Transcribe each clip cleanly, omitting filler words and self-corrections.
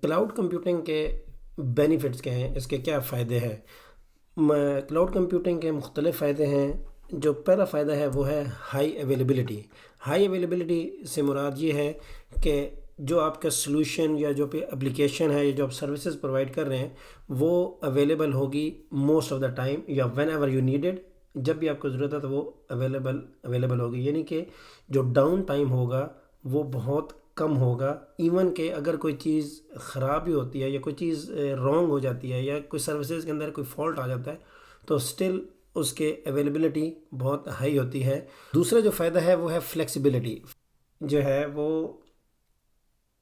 Cloud computing کے benefits کیا ہیں، اس کے کیا فائدے ہیں؟ کلاؤڈ کمپیوٹنگ کے مختلف فائدے ہیں۔ جو پہلا فائدہ ہے وہ ہے ہائی اویلیبلٹی۔ ہائی اویلیبلٹی سے مراد یہ ہے کہ جو آپ کا سلوشن یا جو اپلیکیشن ہے یا جو آپ سروسز پرووائڈ کر رہے ہیں وہ اویلیبل ہوگی موسٹ آف دا ٹائم، یا وین ایور یو نیڈیڈ، جب بھی آپ کو ضرورت ہے تو وہ اویلیبل ہوگی، یعنی کہ جو ڈاؤن ٹائم ہوگا وہ بہت کم ہوگا۔ ایون کہ اگر کوئی چیز خراب بھی ہوتی ہے یا کوئی چیز رانگ ہو جاتی ہے یا کوئی سروسز کے اندر کوئی فالٹ آ جاتا ہے تو اسٹل اس کے اویلیبلٹی بہت ہائی ہوتی ہے۔ دوسرا جو فائدہ ہے وہ ہے فلیکسیبلٹی، جو ہے وہ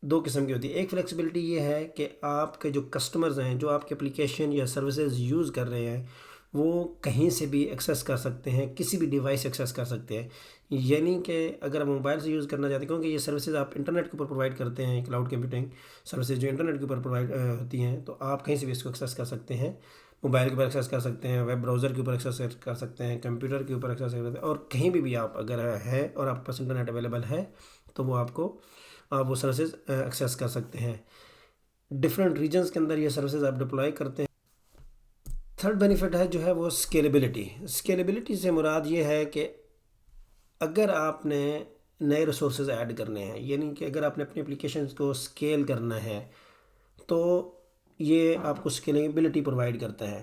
دو قسم کی ہوتی ہے۔ ایک فلیکسیبلٹی یہ ہے کہ آپ کے جو کسٹمرز ہیں، جو آپ کے اپلیکیشن یا سروسز یوز کر رہے ہیں، وہ کہیں سے بھی ایکسیس کر سکتے ہیں، کسی بھی ڈیوائس ایکسیس کر سکتے ہیں۔ یعنی کہ اگر آپ موبائل سے یوز کرنا چاہتے ہیں، کیونکہ یہ سروسز آپ انٹرنیٹ کے اوپر پرووائڈ کرتے ہیں، کلاؤڈ کمپیوٹنگ سروسز جو انٹرنیٹ کے اوپر پرووائڈ ہوتی ہیں، تو آپ کہیں سے بھی اس کو ایکسیس کر سکتے ہیں۔ موبائل کے اوپر ایکسیس کر سکتے ہیں، ویب براؤزر کے اوپر ایکسیس کر سکتے ہیں، کمپیوٹر کے اوپر ایکسیس کر سکتے ہیں، اور کہیں بھی آپ اگر ہے اور آپ کے پاس انٹرنیٹ اویلیبل ہے تو وہ آپ وہ سروسز ایکسیس کر سکتے ہیں۔ ڈفرینٹ ریجنز کے اندر یہ سروسز آپ ڈپلائی کرتے ہیں۔ تھرڈ بینیفٹ ہے جو ہے وہ اسکیلیبلٹی۔ اسکیلیبلٹی سے مراد یہ ہے کہ اگر آپ نے نئے ریسورسز ایڈ کرنے ہیں، یعنی کہ اگر آپ نے اپنی اپلیکیشنز کو اسکیل کرنا ہے تو یہ آپ کو اسکیلیبلٹی پرووائڈ کرتا ہے۔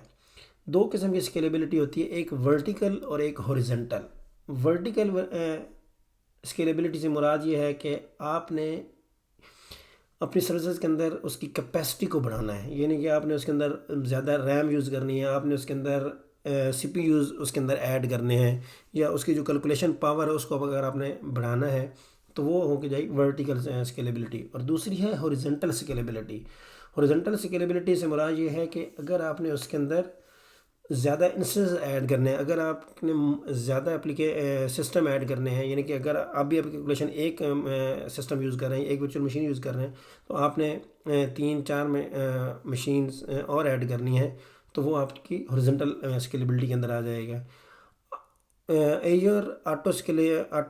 دو قسم کی اسکیلیبلٹی ہوتی ہے، ایک ورٹیکل اور ایک ہاریزونٹل۔ ورٹیکل اسکیلیبلٹی سے مراد یہ ہے کہ آپ نے اپنی سروسز کے اندر اس کی کیپیسٹی کو بڑھانا ہے، یعنی کہ آپ نے اس کے اندر زیادہ ریم یوز کرنی ہے، آپ نے اس کے اندر سی پی یوز اس کے اندر ایڈ کرنے ہیں، یا اس کی جو کیلکولیشن پاور ہے اس کو اگر آپ نے بڑھانا ہے تو وہ ہو کے جائے ورٹیکل اسکیلیبلٹی۔ اور دوسری ہے ہاریزونٹل اسکیلیبلٹی۔ ہاریزونٹل اسکیلیبلٹی سے مراد یہ ہے کہ اگر آپ نے اس کے اندر زیادہ انسٹنس ایڈ کرنے ہیں، اگر آپ نے زیادہ سسٹم ایڈ کرنے ہیں، یعنی کہ اگر آپ بھی اپلیکیشن ایک سسٹم یوز کر رہے ہیں، ایک ورچوئل مشین یوز کر رہے ہیں، تو آپ نے 3-4 مشینز اور ایڈ کرنی ہیں، تو وہ آپ کی ہاریزونٹل اسکیلیبلٹی کے اندر آ جائے گا۔ ایجر آٹو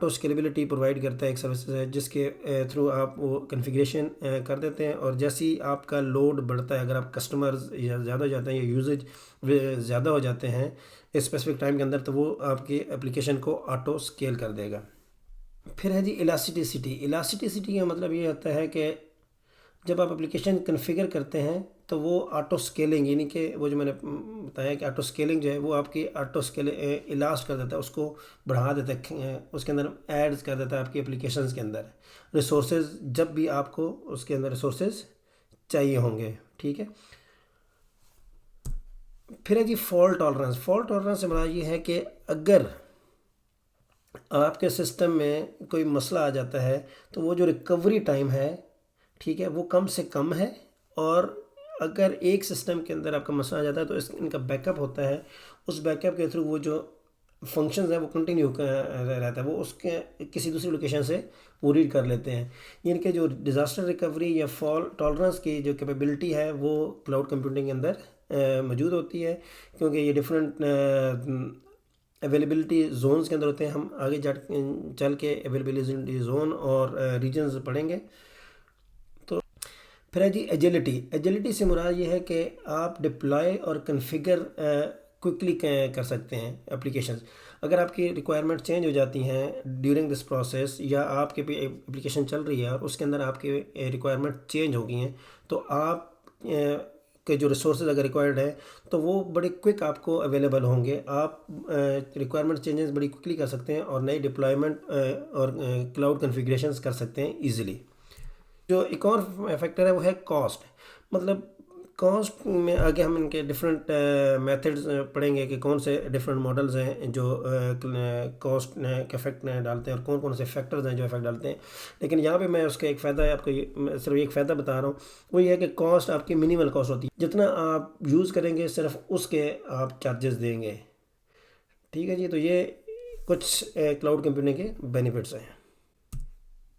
اسکیلیبلٹی پرووائڈ کرتا ہے، ایک سروسز ہے جس کے تھرو آپ وہ کنفیگریشن کر دیتے ہیں، اور جیسے ہی آپ کا لوڈ بڑھتا ہے، اگر آپ کسٹمرز زیادہ ہو جاتے ہیں یا یوزیج زیادہ ہو جاتے ہیں اسپیسیفک ٹائم کے اندر، تو وہ آپ کی اپلیکیشن کو آٹو اسکیل کر دے گا۔ پھر ہے جی الاسٹیسٹی۔ الاسٹیسٹی کا مطلب یہ ہوتا ہے کہ جب آپ اپلیکیشن کنفیگر کرتے ہیں تو وہ آٹو اسکیلنگ، یعنی کہ وہ جو میں نے بتایا کہ آٹو اسکیلنگ جو ہے وہ آپ کی آٹو الاسٹ کر دیتا ہے، اس کو بڑھا دیتا ہے، اس کے اندر ایڈز کر دیتا ہے آپ کی اپلیکیشنز کے اندر ریسورسز، جب بھی آپ کو اس کے اندر ریسورسز چاہیے ہوں گے، ٹھیک ہے۔ پھر ہے جی فالٹ ٹالرنس۔ فالٹ ٹالرنس سے مراد یہ ہے کہ اگر آپ کے سسٹم میں کوئی مسئلہ آ جاتا ہے تو وہ جو ریکوری ٹائم ہے، ٹھیک ہے، وہ کم سے کم ہے، اور اگر ایک سسٹم کے اندر آپ کا مسئلہ آ جاتا ہے تو ان کا بیک اپ ہوتا ہے، اس بیک اپ کے تھرو وہ جو فنکشنز ہیں وہ کنٹینیو رہتا ہے، وہ اس کے کسی دوسری لوکیشن سے وہ ریڈ کر لیتے ہیں۔ یعنی کہ جو ڈیزاسٹر ریکوری یا فالٹ ٹالرنس کی جو کیپیبلٹی ہے وہ کلاؤڈ کمپیوٹنگ کے اندر موجود ہوتی ہے، کیونکہ یہ ڈفرینٹ اویلیبلٹی زونز کے اندر ہوتے ہیں۔ ہم آگے چل کے اویلیبلٹی زون اور ریجنز پڑھیں گے۔ تو پھر ہے جی ایجلٹی۔ ایجلٹی سے مراد یہ ہے کہ آپ ڈپلائی اور کنفیگر کوئکلی کر سکتے ہیں اپلیکیشنز۔ اگر آپ کی ریکوائرمنٹ چینج ہو جاتی ہیں ڈیورنگ دس پروسیس، یا آپ کے اپلیکیشن چل رہی ہے اور اس کے اندر آپ کی ریکوائرمنٹ چینج ہو گئی ہیں، تو آپ کے جو ریسورسز اگر ریکوائرڈ ہیں تو وہ بڑے کوئک آپ کو اویلیبل ہوں گے، آپ ریکوائرمنٹ چینجز بڑی کوئکلی کر سکتے ہیں اور نئی ڈپلائمنٹ اور کلاؤڈ کنفیگریشنز کر سکتے ہیں ایزیلی۔ جو ایک اور فیکٹر ہے وہ ہے کاسٹ۔ مطلب کاسٹ میں آگے ہم ان کے ڈفرینٹ میتھڈز پڑھیں گے کہ کون سے ڈفرینٹ ماڈلز ہیں جو کاسٹ کے افیکٹ ڈالتے ہیں، اور کون کون سے فیکٹرز ہیں جو افیکٹ ڈالتے ہیں۔ لیکن یہاں پہ میں اس کا ایک فائدہ ہے آپ کو، صرف ایک فائدہ بتا رہا ہوں، وہ یہ ہے کہ کاسٹ آپ کی منیمل کاسٹ ہوتی ہے، جتنا آپ یوز کریں گے صرف اس کے آپ چارجز دیں گے، ٹھیک ہے جی۔ تو یہ کچھ کلاؤڈ کمپیوٹنگ کے بینیفٹس ہیں۔